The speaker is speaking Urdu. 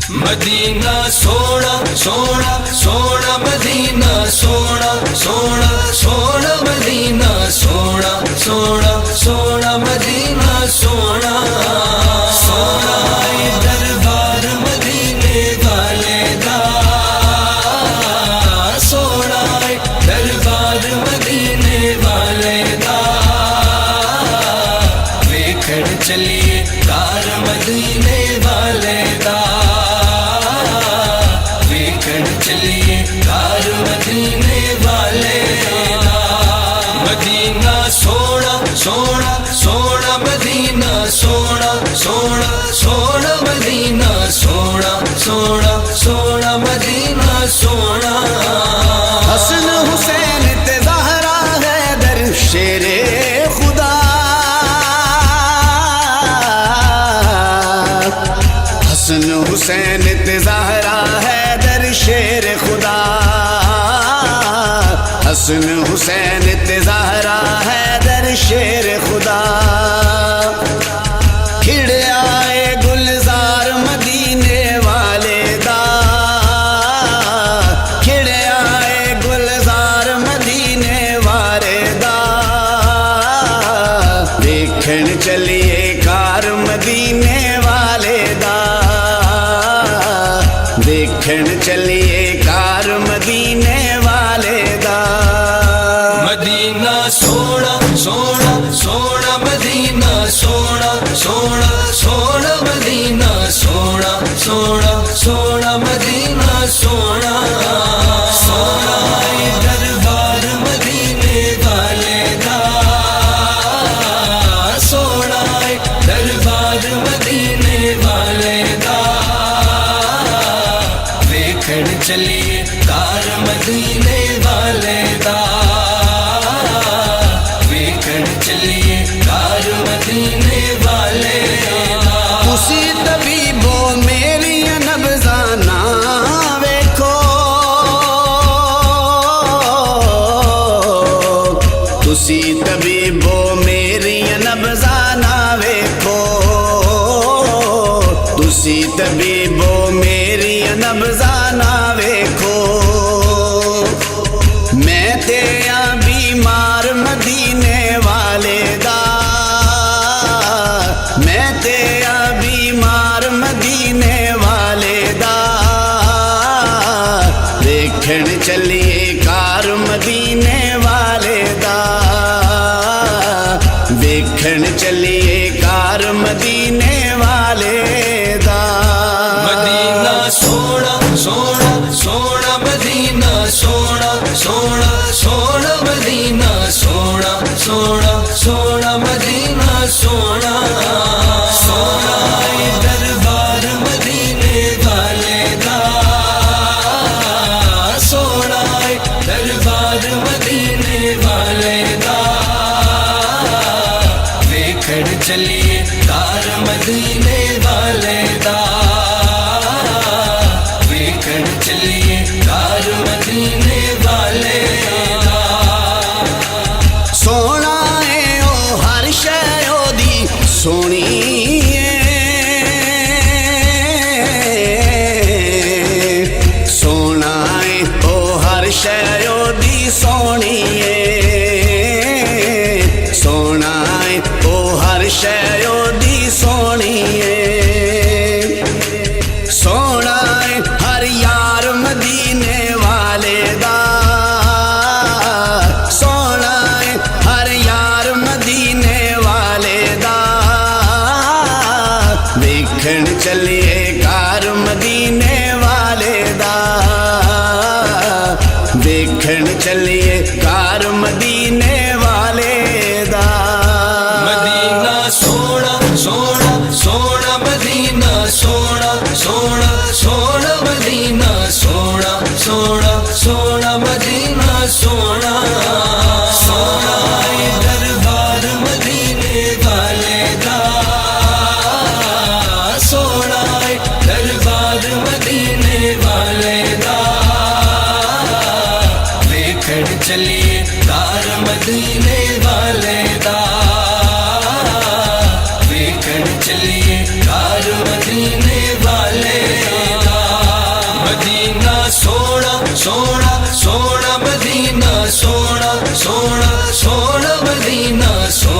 مدینہ سونا سونا سونا مدینہ سونا سونا سونا مدینہ سونا سونا سونا مدینہ سونا سونا دربار مدینے والے دا سونا دربار مدینے والے دا ویکھن چلیے کار مدینے والے دا چلیے کار مدینے والے دا مدینہ سونا سونا سونا مدینہ سونا سونا سونا مدینہ سونا سونا سونا مدینہ سونا حسن حسین تے زہرا حیدر شیر خدا حسن حسین تے زہرا حیدر شیر خدا حسن حسین تے زہرا حیدر شیر خدا کھڑے آئے گلزار مدینے والے دا کھڑے آئے گلزار مدینے والے دا دیکھن چلیے کار مدینے والے دا دیکھن چلیے کار مدینے والے دا مدینہ سونا سونا سونا مدینہ سونا سونا سونا مدینہ سونا سونا سونا مدینہ سونا سونا دربار مدینے والے دا سونا دربار مدینے والے دا ویکھن چلیے کار مدینے والے دا ویکھن چلیے کار مدینے والے دا تسی طبیبو میری نبضانا ویکھو تسی طبیبو میری نبضانا ویکھو تسی طبیبو میری نبضانا ویکھو میں تے بیمار مدینے والے دا میں تے بیمار مدینے والے دا دیکھن چلیے کار مدینے والے دا دیکھن چلیے کار مدینے والے دا مدینہ سونا سونا سونا مدینہ سونا سونا سونا مدینہ سونا سونا سونا مدینہ سونا سونا دربار مدینے والے دا سونا دربار مدینے والے دا ویکھن چلیے کار مدینے والے دا ویکھن چلیے کار مدینے والے دا سونا ہے او ہر شے او دی سونی سونا ہے او ہر شے او دی سونی سونا ہے او ہر شے او دی سونی سونا ہے ہر یار مدینے والے دا سونا ہے ہر یار مدینے والے دا دیکھن چلیے کار مدینے والے دا دیکھن چلیے کار مدینے والے دا مدینہ سونا سونا سونا مدینہ سونا سونا سونا مدینہ سونا سونا سونا مدینہ سونا سونا دربار مدینے والے دا سونا دربار مدینے سونا مدینہ سونا سونا سونا مدینہ سونا